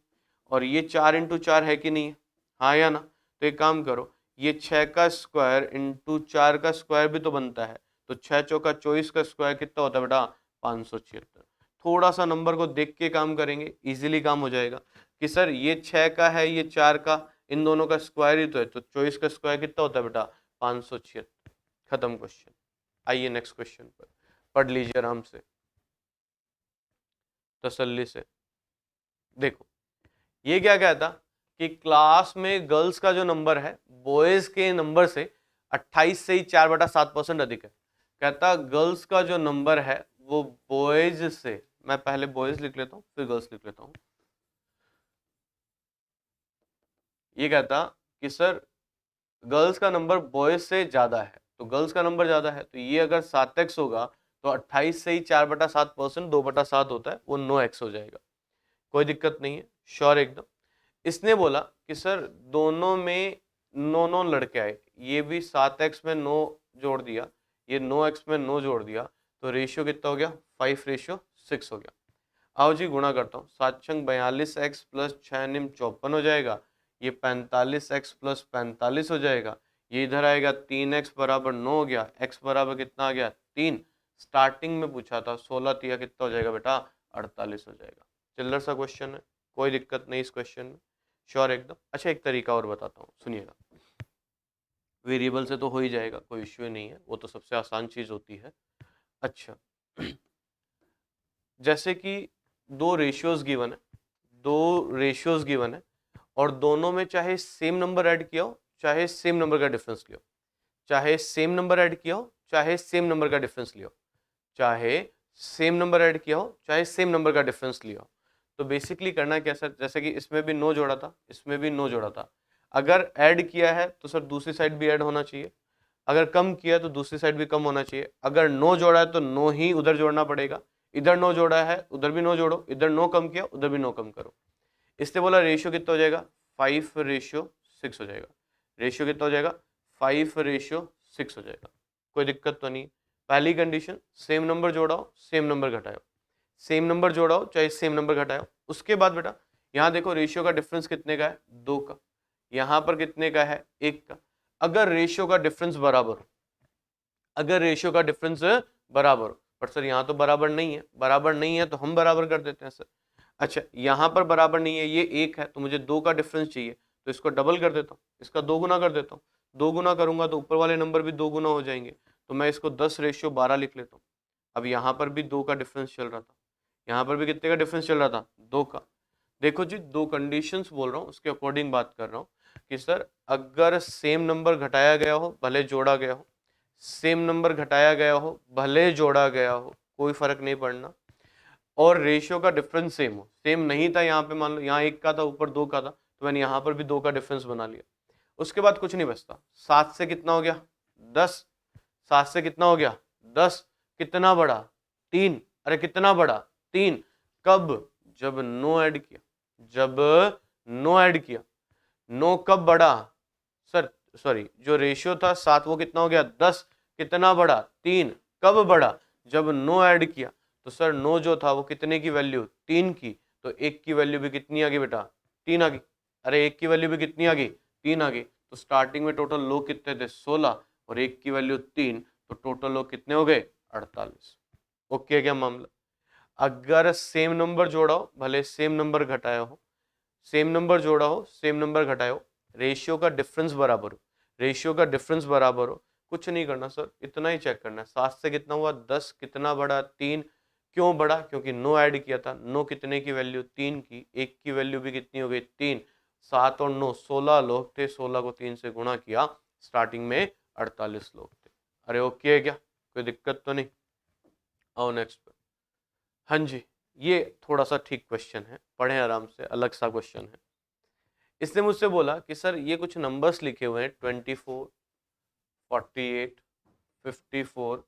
और ये 4 इंटू 4 है कि नहीं है, हाँ या ना। तो एक काम करो, ये 6 का स्क्वायर इंटू 4 का स्क्वायर भी तो बनता है, तो 6 चौका 24 का स्क्वायर कितना होता है बेटा 576। थोड़ा सा नंबर को देख के काम करेंगे, इजीली काम हो जाएगा कि सर ये 6 का है, ये 4 का, इन दोनों का स्क्वायर ही तो है, तो 24 का स्क्वायर कितना होता है बेटा 576। खत्म क्वेश्चन। आइए नेक्स्ट क्वेश्चन पर, पढ़ लीजिए आराम से तसल्ली से। देखो ये क्या कहता कि क्लास में गर्ल्स का जो नंबर है बॉयज के नंबर से 28 से ही 4/7% अधिक है। कहता गर्ल्स का जो नंबर है वो बॉयज से, मैं पहले बॉयज लिख लेता हूँ फिर गर्ल्स लिख लेता हूँ। ये कहता कि सर गर्ल्स का नंबर बॉयज से ज्यादा है, तो गर्ल्स का नंबर ज्यादा है, तो ये अगर 7x होगा तो 28 से ही 4/7%, 2/7 होता है, वो 9x हो जाएगा। कोई दिक्कत नहीं है, श्योर एकदम। इसने बोला कि सर दोनों में 9 लड़के आए, ये भी 7x में 9 जोड़ दिया, ये 9x में 9 जोड़ दिया, तो रेशियो कितना हो गया 5:6 हो गया। आओ जी गुणा करता हूँ, 7×6 42x प्लस 6 54 हो जाएगा, ये 45x प्लस 45 हो जाएगा, ये इधर आएगा 3x बराबर 9 हो गया, x बराबर कितना आ गया 3। स्टार्टिंग में पूछा था 16 तिया कितना हो जाएगा बेटा 48 हो जाएगा। चिल्लर सा क्वेश्चन है, कोई दिक्कत नहीं इस क्वेश्चन में, श्योर एकदम। अच्छा एक तरीका और बताता हूँ सुनिएगा, वेरिएबल से तो हो ही जाएगा, कोई इश्यू नहीं है, वो तो सबसे आसान चीज होती है। अच्छा जैसे कि दो रेशियोज गिवन है, दो रेशियोज गिवन है, और दोनों में चाहे सेम नंबर ऐड किया हो चाहे सेम नंबर का डिफरेंस लियो, चाहे सेम नंबर ऐड किया हो चाहे सेम नंबर का डिफरेंस लियो, चाहे सेम नंबर ऐड किया हो चाहे सेम नंबर का डिफरेंस लिया हो। तो बेसिकली करना क्या सर, जैसे कि इसमें भी 9 जोड़ा था, इसमें भी 9 जोड़ा था, अगर ऐड किया है तो सर दूसरी साइड भी ऐड होना चाहिए, अगर कम किया तो दूसरी साइड भी कम होना चाहिए, अगर 9 जोड़ा है तो 9 ही उधर जोड़ना पड़ेगा, इधर 9 जोड़ा है उधर भी 9 जोड़ो, इधर 9 कम किया उधर भी 9 कम करो। इससे बोला रेशियो कितना हो जाएगा 5:6 हो जाएगा, रेशियो कितना हो जाएगा 5:6 हो जाएगा। कोई दिक्कत तो नहीं। पहली कंडीशन सेम नंबर जोड़ाओ सेम नंबर घटाओ, सेम नंबर जोड़ाओ चाहे सेम नंबर घटाओ। उसके बाद बेटा यहाँ देखो रेशियो का डिफरेंस कितने का है 2 का, यहाँ पर कितने का है 1 का। अगर रेशियो का डिफरेंस बराबर हो, अगर रेशियो का डिफरेंस बराबर हो, पर सर यहाँ तो बराबर नहीं है, बराबर नहीं है तो हम बराबर कर देते हैं सर। अच्छा यहाँ पर बराबर नहीं है, ये 1 है तो मुझे 2 का डिफरेंस चाहिए, तो इसको डबल कर देता हूँ, इसका 2 गुना कर देता हूँ, 2 गुना करूंगा तो ऊपर वाले नंबर भी 2 गुना हो जाएंगे, तो मैं इसको 10:12 लिख लेता हूँ। अब यहाँ पर भी 2 का डिफरेंस चल रहा था, यहाँ पर भी कितने का डिफरेंस चल रहा था 2 का। देखो जी दो कंडीशंस बोल रहा हूँ उसके अकॉर्डिंग बात कर रहा हूँ कि सर अगर सेम नंबर घटाया गया हो भले जोड़ा गया हो, सेम नंबर घटाया गया हो भले जोड़ा गया हो, कोई फर्क नहीं पड़ना, और रेशियो का डिफरेंस सेम हो, सेम नहीं था यहाँ पे, मान लो यहाँ 1 का था ऊपर 2 का था, तो मैंने यहाँ पर भी 2 का डिफरेंस बना लिया। उसके बाद कुछ नहीं बचता, 7 से कितना हो गया 10, 7 से कितना हो गया 10, कितना बड़ा 3, अरे कितना बड़ा 3, कब जब 9 ऐड किया, जब 9 ऐड किया, 9 कब बढ़ा सर, सॉरी जो रेशियो था 7 वो कितना हो गया 10, कितना बढ़ा 3, कब बढ़ा जब 9 ऐड किया, तो सर 9 जो था वो कितने की वैल्यू 3 की, तो 1 की वैल्यू भी कितनी आ गई बेटा 3 आ गई, अरे 1 की वैल्यू भी कितनी आ गई 3 आ गई, तो स्टार्टिंग में टोटल लोग कितने थे 16 और 1 की वैल्यू 3, तो टोटल लोग कितने हो गए 48। ओके क्या मामला। अगर सेम नंबर जोड़ा हो भले सेम नंबर घटाया हो, सेम नंबर जोड़ा हो सेम नंबर घटाया हो, रेशियो का डिफरेंस बराबर हो, रेशियो का डिफरेंस बराबर हो, कुछ नहीं करना सर, इतना ही चेक करना है 7 से कितना हुआ 10, कितना बढ़ा 3, क्यों बढ़ा क्योंकि 9 ऐड किया था, 9 कितने की वैल्यू 3 की, 1 की वैल्यू भी कितनी हो गई 3, 7 और 9 16 लोग थे, 16 को 3 से गुणा किया, स्टार्टिंग में 48 लोग थे। अरे ओके है क्या, कोई दिक्कत तो नहीं। आओ नेक्स्ट पे। हाँ जी ये थोड़ा सा ठीक क्वेश्चन है, पढ़ें आराम से, अलग सा क्वेश्चन है। इसने मुझसे बोला कि सर ये कुछ नंबर्स लिखे हुए हैं 24, 48, 54,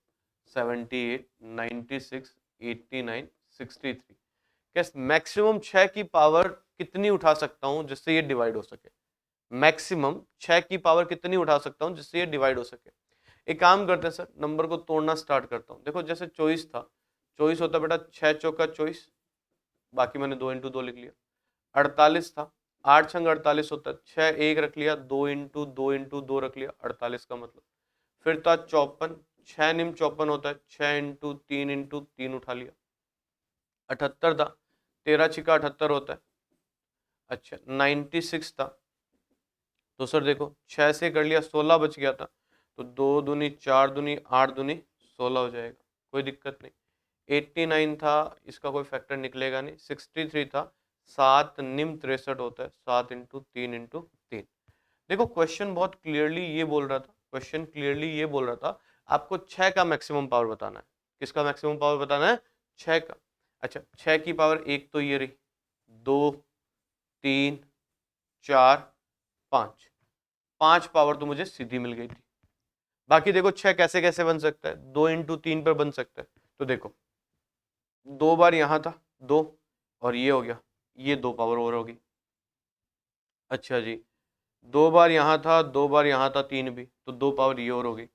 78, 96, 89, 63। क्या मैक्सिमम 6 की पावर कितनी उठा सकता हूं जिससे ये डिवाइड हो सके? मैक्सिमम 6 की पावर कितनी उठा सकता हूं जिससे ये डिवाइड हो सके? एक काम करते हैं सर, नंबर को तोड़ना स्टार्ट करता हूं। देखो जैसे 24 था, 24 होता बेटा 6 चौका 24, बाकी मैंने 2 इंटू 2 लिख लिया। 48 था, 8 छंग 48 होता है, 6 एक रख लिया, 2 इंटू 2 रख लिया, 48 का मतलब। फिर था 54, 6 निम 54 होता है, 6 इंटू 3 उठा लिया। 78 था, 13 छिका 78 होता है। अच्छा 96 था, तो सर देखो 6 से कर लिया, 16 बच गया था, तो 2 दूनी 4 दूनी 8 दूनी 16 हो जाएगा, कोई दिक्कत नहीं। 89 था, इसका कोई फैक्टर निकलेगा नहीं। 63 था, 7 निम 63 होता है, 7 इंटू 3 देखो क्वेश्चन बहुत क्लियरली ये बोल रहा था, क्वेश्चन क्लियरली ये बोल रहा था आपको 6 का मैक्सिमम पावर बताना है। किसका मैक्सिमम पावर बताना है? 6 का। अच्छा 6 की पावर एक तो ये रही, 2, 3, 4, 5, 5 पावर तो मुझे सीधी मिल गई थी। बाकी देखो 6 कैसे कैसे बन सकता है, 2 इंटू 3 पर बन सकता है। तो देखो 2 बार यहां था 2, और ये हो गया, ये 2 पावर और होगी। अच्छा जी, 2 बार यहाँ था, 2 बार यहाँ था, 3 भी, तो 2 पावर ये और होगी।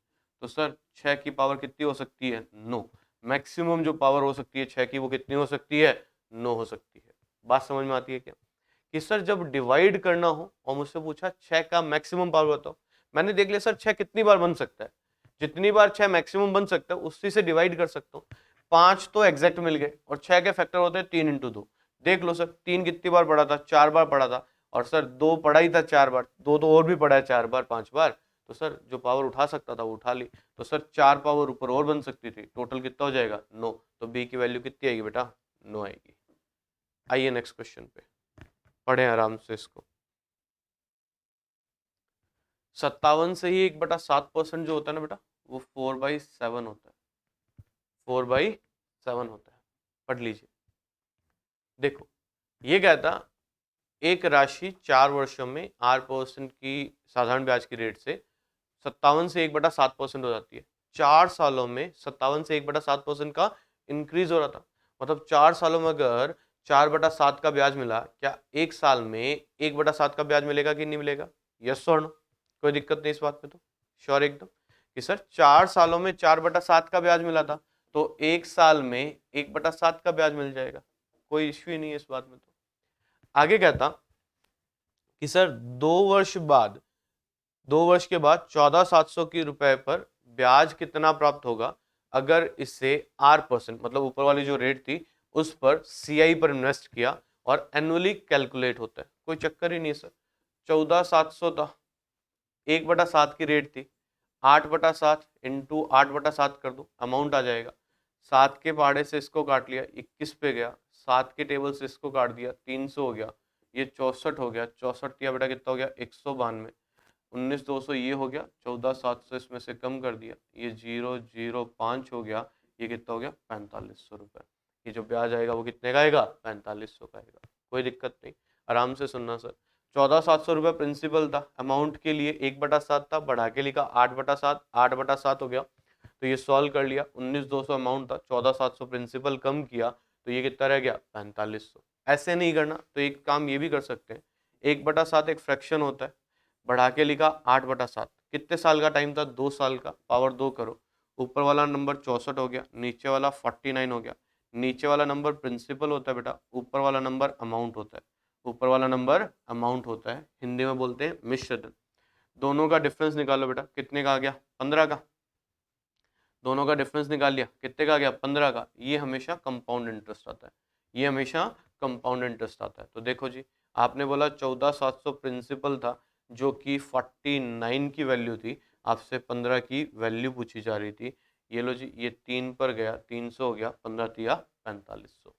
तो सर 6 की पावर कितनी हो सकती है? 9। मैक्सिमम जो पावर हो सकती है 6 की, वो कितनी हो सकती है? 9 हो सकती है। बात समझ में आती है क्या? कि सर जब डिवाइड करना हो और मुझसे पूछा 6 का मैक्सिमम पावर बताओ, मैंने देख लिया सर 6 कितनी बार बन सकता है, जितनी बार 6 मैक्सिमम बन सकता है उसी से डिवाइड कर सकता हूँ। 5 तो एग्जैक्ट मिल गए, और 6 के फैक्टर होते हैं 3 इंटू 2। देख लो सर 3 कितनी बार पढ़ा था? 4 बार पढ़ा था। और सर 2 पढ़ा ही था 4 बार, 2 तो और भी पढ़ा है 4 बार 5 बार। तो सर जो पावर उठा सकता था वो उठा ली। तो सर 4 पावर ऊपर और बन सकती थी, टोटल कितना हो जाएगा? 9। तो बी की वैल्यू कितनी आएगी बेटा? 9 आएगी। आइए नेक्स्ट क्वेश्चन पे, पढ़ें आराम से इसको। 57 से ही 1/7% जो होता है ना बेटा, वो 4/7 होता है, 4/7 होता है। पढ़ लीजिए। देखो ये कहता, एक राशि 4 वर्षों में 8% की साधारण ब्याज की रेट से 57 से 1/7% हो जाती है। 4 सालों में 57 से 1/7% का इंक्रीज हो रहा था। मतलब 4 सालों में अगर 4/7 का ब्याज मिला, क्या 1 साल में 1/7 का ब्याज मिलेगा कि नहीं मिलेगा? यस और नो? कोई दिक्कत नहीं इस बात में? तो श्योर एकदम कि सर 4 सालों में 4/7 का ब्याज मिला था, तो 1 साल में 1/7 का ब्याज मिल जाएगा, कोई इश्यू ही नहीं है इस बात में। तो आगे कहता कि सर 2 वर्ष के बाद 14,700 की रुपए पर ब्याज कितना प्राप्त होगा अगर इससे R% मतलब ऊपर वाली जो रेट थी उस पर CI पर इन्वेस्ट किया, और एनुअली कैलकुलेट होता है, कोई चक्कर ही नहीं सर। 14,700 था, 1/7 की रेट थी, 8/7 इंटू 8/7 कर दो, अमाउंट आ जाएगा। 7 के पहाड़े से इसको काट लिया, 21 पे गया, 7 के टेबल से इसको काट दिया, 300 हो गया, ये 64 हो गया, 64 दिया बेटा कितना हो गया? 192। 19,200 ये हो गया, 14,700 इसमें से कम कर दिया, ये 005 हो गया, ये कितना हो गया? 4500 रुपये। ये जो ब्याज आएगा वो कितने का आएगा? 4500 का आएगा, कोई दिक्कत नहीं, आराम से सुनना सर। 14,700 रुपये प्रिंसिपल था, अमाउंट के लिए 1/7 था, बढ़ा के लिखा 8/7, 8/7 हो गया, तो ये सॉल्व कर लिया। 19,200 अमाउंट था, 14,700 प्रिंसिपल कम किया, तो ये कितना रह गया? 4500। ऐसे नहीं करना तो एक काम ये भी कर सकते हैं, 1/7 एक फ्रैक्शन होता है, बढ़ा के लिखा 8/7। कितने साल का टाइम था? 2 साल का, पावर 2 करो, ऊपर वाला नंबर 64 हो गया, नीचे वाला 49 हो गया। नीचे वाला नंबर प्रिंसिपल होता है बेटा, ऊपर वाला नंबर अमाउंट होता है, ऊपर वाला नंबर अमाउंट होता है, हिंदी में बोलते हैं मिश्र। दोनों का डिफरेंस निकालो बेटा, कितने का आ गया? 15 का। दोनों का डिफरेंस निकाल लिया, कितने का आ गया? 15 का। ये हमेशा कंपाउंड इंटरेस्ट आता है, ये हमेशा कंपाउंड इंटरेस्ट आता है। तो देखो जी, आपने बोला 14,700 प्रिंसिपल था जो कि 49 की वैल्यू थी, आपसे 15 की वैल्यू पूछी जा रही थी। ये लो जी, ये 3 पर गया, 300 हो गया, 15 तिया 4500।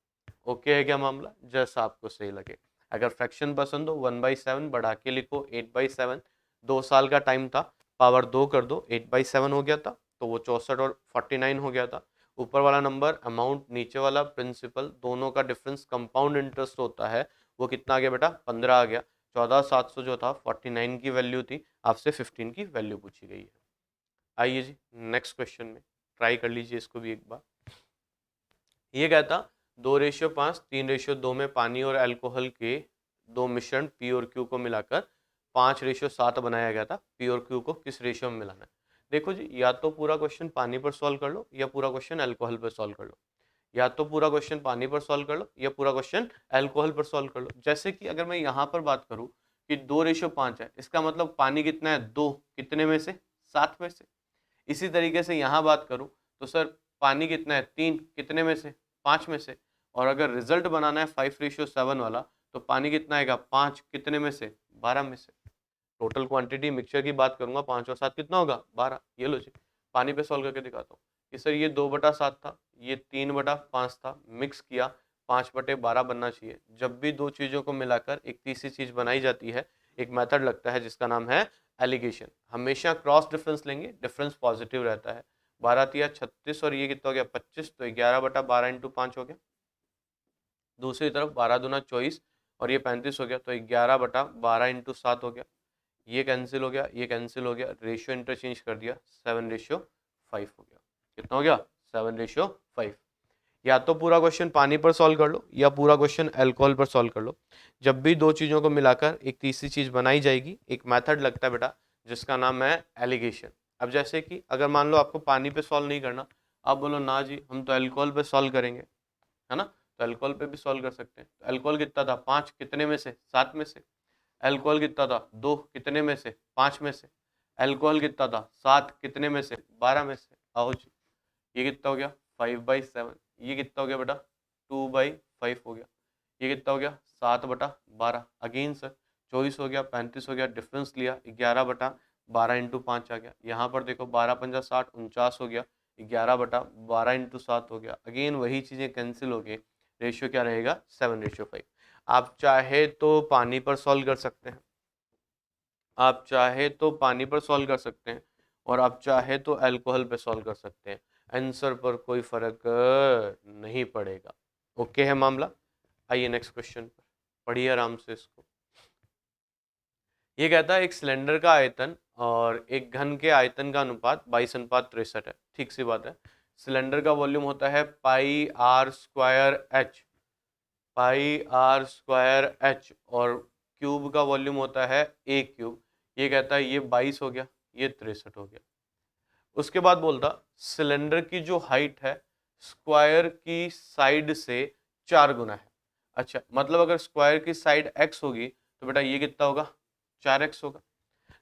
ओके है क्या मामला? जैसा आपको सही लगे। अगर फ्रैक्शन पसंद हो 1/7 बढ़ा के लिखो 8/7, 2 साल का टाइम था, पावर 2 कर दो, 8/7 हो गया था, तो वो 64 और 49 हो गया था। ऊपर वाला नंबर अमाउंट, नीचे वाला प्रिंसिपल, दोनों का डिफरेंस कंपाउंड इंटरेस्ट होता है, वो कितना आ गया बेटा 15 आ गया। 14,700 जो था 49 की वैल्यू थी, आपसे 15 की वैल्यू पूछी गई है। आइए जी नेक्स्ट क्वेश्चन में ट्राई कर लीजिए इसको भी एक बार। ये कहता 2:5, 3:2 में पानी और अल्कोहल के दो मिश्रण पी और क्यू को मिलाकर 5:7 बनाया गया था। पी और क्यू को किस रेशियो में मिलाना है? देखो जी, या तो पूरा क्वेश्चन पानी पर सॉल्व कर लो या पूरा क्वेश्चन अल्कोहल पर सॉल्व कर लो, या तो पूरा क्वेश्चन पानी पर सॉल्व कर लो या पूरा क्वेश्चन अल्कोहल पर सॉल्व कर लो। जैसे कि अगर मैं यहाँ पर बात करूँ कि 2:5 है, इसका मतलब पानी कितना है 2, कितने में से 7 में से। इसी तरीके से यहाँ बात करूँ तो सर पानी कितना है 3, कितने में से 5 में से। और अगर रिजल्ट बनाना है 5:7 वाला तो पानी कितना आएगा 5, कितने में से 12 में से। टोटल क्वांटिटी मिक्सचर की बात करूंगा 5 और 7 कितना होगा 12। ये लो जी पानी पे सॉल्व करके दिखाता हूँ कि सर ये 2/7 था, ये 3/5 था, मिक्स किया 5/12 बनना चाहिए। जब भी दो चीज़ों को मिलाकर एक तीसरी चीज़ बनाई जाती है, एक मेथड लगता है जिसका नाम है एलिगेशन। हमेशा क्रॉस डिफरेंस लेंगे, डिफरेंस पॉजिटिव रहता है। 12×3 = 36 और ये कितना हो गया 25, तो 11/12 × 5 हो गया। दूसरी तरफ 12×2 = 24 और ये 35 हो गया, तो 11/12 × 7 हो गया। ये कैंसिल हो गया, ये कैंसिल हो गया, रेशियो इंटरचेंज कर दिया, 7:5 हो गया। कितना हो गया 7:5। या तो पूरा क्वेश्चन पानी पर सॉल्व कर लो या पूरा क्वेश्चन अल्कोहल पर सॉल्व कर लो। जब भी दो चीज़ों को मिलाकर एक तीसरी चीज़ बनाई जाएगी, एक मेथड लगता है बेटा जिसका नाम है एलिगेशन। अब जैसे कि अगर मान लो आपको पानी पे सॉल्व नहीं करना, आप बोलो ना जी हम तो अल्कोहल पे सॉल्व करेंगे, है ना, तो अल्कोहल पे भी सॉल्व कर सकते हैं। तो अल्कोहल कितना था 5, कितने में से 7 में से। अल्कोहल कितना था 2, कितने में से 5 में से। अल्कोहल कितना था 7, कितने में से 12 में से। आओ जी ये कितना हो गया 5/7। ये कितना हो गया बेटा 2/5 हो गया। ये कितना हो गया 7/12। अगेन सर 24 हो गया, 35 हो गया, डिफरेंस लिया 11/12 × 5 आ गया। यहाँ पर देखो 12×5 = 60, 49 हो गया, 11/12 × 7 हो गया। अगेन वही चीज़ें कैंसिल हो गई, रेशियो क्या रहेगा 7:5। आप चाहे तो पानी पर सॉल्व कर सकते हैं, आप चाहे तो पानी पर सॉल्व कर सकते हैं और आप चाहे तो अल्कोहल पे सॉल्व कर सकते हैं, आंसर पर कोई फर्क नहीं पड़ेगा। ओके है मामला। आइए नेक्स्ट क्वेश्चन पर पढ़िए आराम से इसको। ये कहता है एक सिलेंडर का आयतन और एक घन के आयतन का अनुपात 22:63 है। ठीक सी बात है। सिलेंडर का वॉल्यूम होता है πr²h, πr²h और क्यूब का वॉल्यूम होता है a क्यूब। ये कहता है ये 22 हो गया, ये 63 हो गया। उसके बाद बोलता सिलेंडर की जो हाइट है स्क्वायर की साइड से 4 गुना है। अच्छा मतलब अगर स्क्वायर की साइड x होगी तो बेटा ये कितना होगा 4x होगा।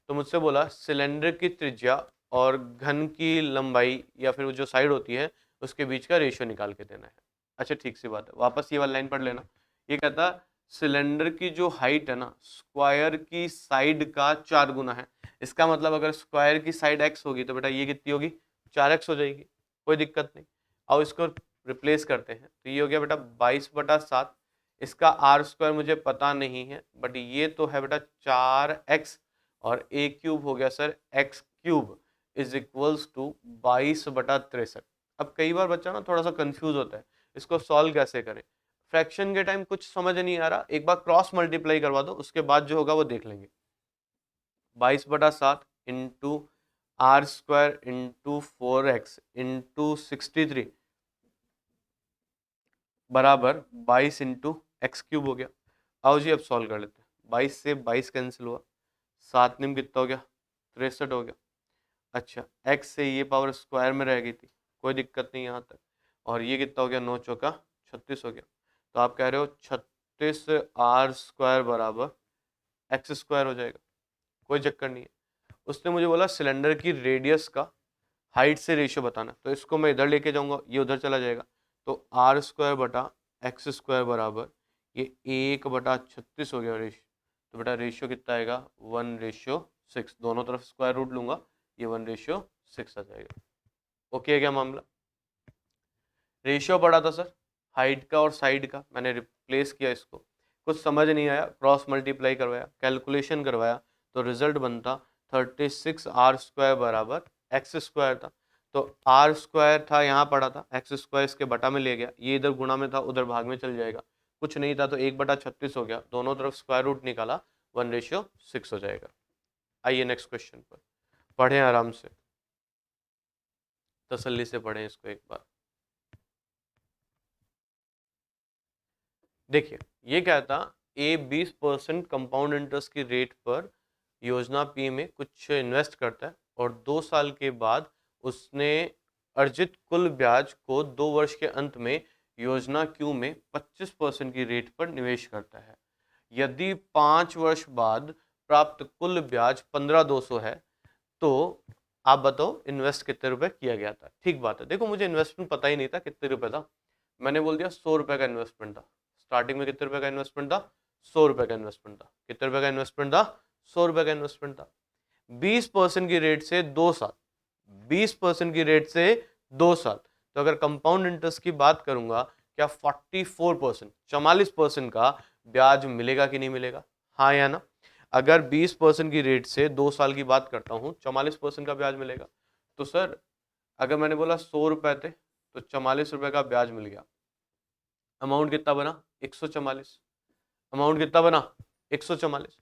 तो मुझसे बोला सिलेंडर की त्रिज्या और घन की लंबाई या फिर वो जो साइड होती है उसके बीच का रेशियो निकाल के देना है। अच्छा ठीक सी बात है, वापस ये वाला लाइन पढ़ लेना। ये कहता सिलेंडर की जो हाइट है ना स्क्वायर की साइड का 4 गुना है। इसका मतलब अगर स्क्वायर की साइड x होगी तो बेटा ये कितनी होगी 4x हो जाएगी, कोई दिक्कत नहीं। अब इसको रिप्लेस करते हैं तो ये हो गया बेटा 22/7। इसका r² मुझे पता नहीं है बट ये तो है बेटा 4x और a क्यूब हो गया सर x क्यूब = 22/63। अब कई बार बच्चा ना थोड़ा सा कंफ्यूज होता है, इसको सॉल्व कैसे करें। फ्रैक्शन के टाइम कुछ समझ नहीं आ रहा, एक बार क्रॉस मल्टीप्लाई करवा दो, उसके बाद जो होगा वो देख लेंगे। 22/7 into r² into 4x into 63 बराबर 22 इंटू एक्स क्यूब हो गया। आओ जी अब सॉल्व कर लेते हैं। 22 से 22 कैंसिल हुआ, 7 निम कितना हो गया 63 हो गया। अच्छा x से ये पावर स्क्वायर में रह गई थी, कोई दिक्कत नहीं यहाँ तक। और ये कितना हो गया 9 चौका 36 हो गया। तो आप कह रहे हो 36r² बराबर x² हो जाएगा, कोई चक्कर नहीं है। उसने मुझे बोला सिलेंडर की रेडियस का हाइट से रेशियो बताना, तो इसको मैं इधर लेके जाऊंगा, ये उधर चला जाएगा। तो r² / x² बराबर ये 1/36 हो गया रेशियो। तो बेटा रेशियो कितना आएगा 1:6। दोनों तरफ स्क्वायर रूट लूंगा, ये 1:6 आ जाएगा। ओके है क्या मामला। रेशियो पढ़ा था सर हाइट का और साइड का, मैंने रिप्लेस किया इसको, कुछ समझ नहीं आया, क्रॉस मल्टीप्लाई करवाया, कैलकुलेशन करवाया, तो रिजल्ट बनता 36r² बराबर x² था। तो आर स्क्वायर था, यहाँ पड़ा था, एक्स स्क्वायर इसके बटा में ले गया, ये इधर गुणा में था, उधर भाग में चल जाएगा, कुछ नहीं था तो 1/36 हो गया, दोनों तरफ स्क्वायर रूट निकाला, 1:6 हो जाएगा। आइए नेक्स्ट क्वेश्चन पर पढ़ें, आराम से तसल्ली से पढ़ें इसको एक बार। देखिए ये क्या था, ए 20% कंपाउंड इंटरेस्ट की रेट पर योजना पी में कुछ इन्वेस्ट करता है और 2 साल के बाद उसने अर्जित कुल ब्याज को 2 वर्ष के अंत में योजना क्यू में 25% की रेट पर निवेश करता है। यदि 5 वर्ष बाद प्राप्त कुल ब्याज 15,200 है तो आप बताओ इन्वेस्ट कितने रुपए किया गया था। ठीक बात है, देखो मुझे इन्वेस्टमेंट पता ही नहीं था कितने रुपए था, मैंने बोल दिया 100 रुपए का इन्वेस्टमेंट था। स्टार्टिंग में कितने रुपए का इन्वेस्टमेंट था, 100 रुपए का इन्वेस्टमेंट था। कितने रुपए का इन्वेस्टमेंट था, 100 रुपए का इन्वेस्टमेंट था। 20% की रेट से 2 साल, 20% की रेट से 2 साल, तो अगर कंपाउंड इंटरेस्ट की बात करूंगा, क्या 44%, 44% का ब्याज मिलेगा कि नहीं मिलेगा, हाँ या ना। अगर 20% की रेट से 2 साल की बात करता हूँ, 44% का ब्याज मिलेगा। तो सर अगर मैंने बोला 100 रुपए थे तो 44 रुपए का ब्याज मिल गया, अमाउंट कितना बना, 144। अमाउंट कितना बना, 144।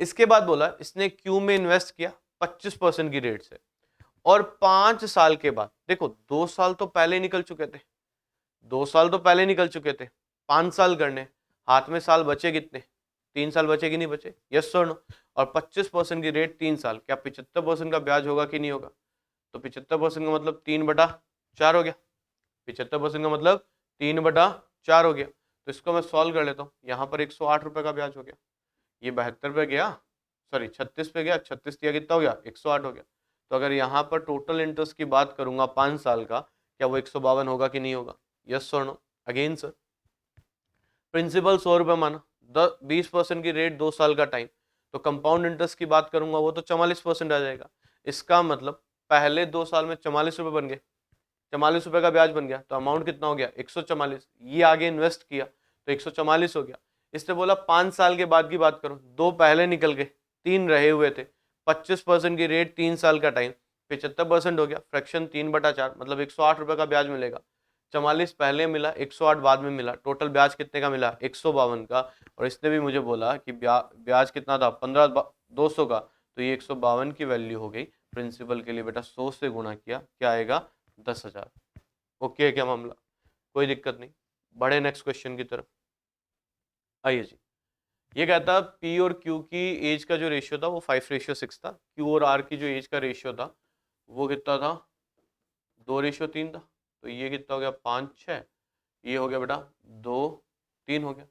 इसके बाद बोला इसने क्यू में इन्वेस्ट किया 25% की रेट से, और 5 साल के बाद, देखो 2 साल तो पहले निकल चुके थे, 2 साल तो पहले निकल चुके थे, 5 साल करने, हाथ में साल बचे कितने, 3 साल बचे कि नहीं बचे, यस और नो। और 25% की रेट 3 साल, क्या 75% का ब्याज होगा कि नहीं होगा। तो 75% का मतलब 3/4 हो गया, 75% का मतलब 3/4 हो गया। तो इसको मैं सॉल्व कर लेता हूँ, यहाँ पर 108 रुपए का ब्याज हो गया, ये 72 पे गया, सॉरी 36 पे गया, 36 दिया कितना हो गया, 108 हो गया। तो अगर यहाँ पर टोटल इंटरेस्ट की बात करूंगा 5 साल का, क्या वो 152 होगा कि नहीं होगा, यस और नो। अगेन सर, प्रिंसिपल 100 रुपए माना, 20% की रेट 2 साल का टाइम, तो कंपाउंड इंटरेस्ट की बात करूंगा वो तो 44% आ जाएगा। इसका मतलब पहले 2 साल में 44 रुपए बन गए, 44 रुपए का ब्याज बन गया, तो अमाउंट कितना हो गया, 144। ये आगे इन्वेस्ट किया तो 144 हो गया। इसने बोला 5 साल के बाद की बात करो, 2 पहले निकल गए, 3 रहे हुए थे, 25% की रेट, 3 साल का टाइम, 75% हो गया, फ्रैक्शन 3/4, मतलब 108 रुपए का ब्याज मिलेगा। 44 पहले मिला, 108 बाद में मिला, टोटल ब्याज कितने का मिला, 152 का। और इसने भी मुझे बोला कि ब्याज कितना था, 15,200 का, तो ये 152 की वैल्यू हो गई। प्रिंसिपल के लिए बेटा 100 से गुणा किया, क्या आएगा, 10,000। ओके है क्या मामला, कोई दिक्कत नहीं। बढ़े नेक्स्ट क्वेश्चन की तरफ। आइए जी, ये कहता पी और क्यू की एज का जो रेशियो था वो 5:6 था, क्यू और आर की जो एज का रेशियो था वो कितना था, 2:3 था। तो ये कितना हो गया, 5:6, ये हो गया बेटा 2:3 हो गया।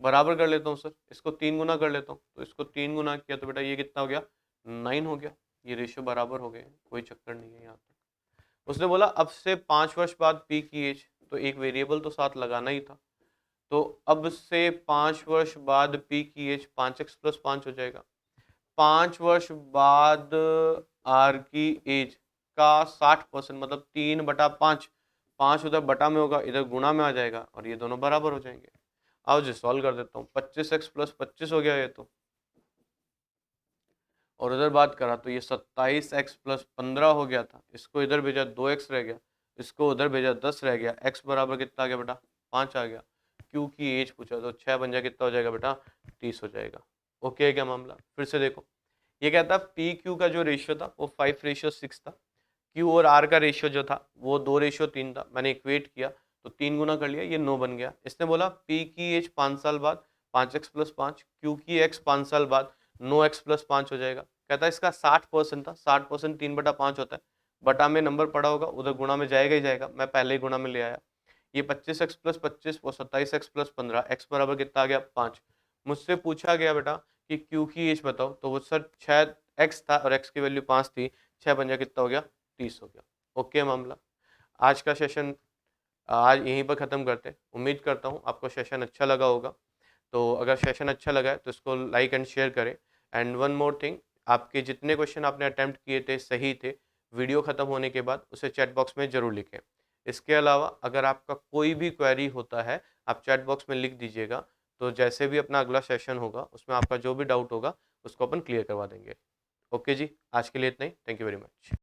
बराबर कर लेता हूँ सर, इसको 3 गुना कर लेता हूँ, तो इसको 3 गुना किया तो बेटा ये कितना हो गया, 9 हो गया। ये रेशियो बराबर हो गए, कोई चक्कर नहीं है यहाँ तक। उसने बोला अब से 5 वर्ष बाद पी की एज, तो एक वेरिएबल तो साथ लगाना ही था, तो अब से 5 वर्ष बाद पी की एज 5x+5 हो जाएगा। 5 वर्ष बाद आर की एज का 60%, मतलब 3/5, 5 उधर बटा में होगा, इधर गुणा में आ जाएगा, और ये दोनों बराबर हो जाएंगे। आओ जी सॉल्व कर देता हूँ, 25x+25 हो गया ये तो, और उधर बात करा तो ये 27x+15 हो गया था, इसको इधर भेजा 2x रह गया, इसको उधर भेजा 10 रह गया, x बराबर कितना आ गया बेटा, 5 आ गया। क्यू की एज पूछा तो 6 बन जाए कितना हो जाएगा बेटा, 30 हो जाएगा। ओके है क्या मामला, फिर से देखो, ये कहता पी क्यू का जो रेशियो था वो 5:6 था, क्यू और आर का रेशियो जो था वो 2:3 था, मैंने इक्वेट किया तो 3 गुना कर लिया, ये 9 बन गया। इसने बोला पी की एज 5 साल बाद 5x+5, क्यू की एक्स 5 साल बाद 9x+5 हो जाएगा। कहता है इसका 60% था, 60% 3/5 होता है, बटा में नंबर पड़ा होगा, उधर गुणा में जाएगा ही जाएगा, मैं पहले ही गुणा में ले आया। ये 25x+25 वो 27x+15, एक्स बराबर कितना आ गया, 5। मुझसे पूछा गया बेटा कि क्यू की एज बताओ, तो वो सर 6 एक्स था और एक्स की वैल्यू 5 थी, 6 बन जा कितना हो गया, 30 हो गया। ओके मामला, आज का सेशन आज यहीं पर ख़त्म करते हैं। उम्मीद करता हूँ आपको सेशन अच्छा लगा होगा, तो अगर सेशन अच्छा लगा है तो इसको लाइक एंड शेयर करें। एंड वन मोर थिंग, आपके जितने क्वेश्चन आपने अटेम्प्ट किए थे सही थे, वीडियो ख़त्म होने के बाद उसे चैट बॉक्स में ज़रूर लिखें। इसके अलावा अगर आपका कोई भी क्वेरी होता है, आप चैट बॉक्स में लिख दीजिएगा, तो जैसे भी अपना अगला सेशन होगा उसमें आपका जो भी डाउट होगा उसको अपन क्लियर करवा देंगे। ओके जी, आज के लिए इतना ही, थैंक यू वेरी मच।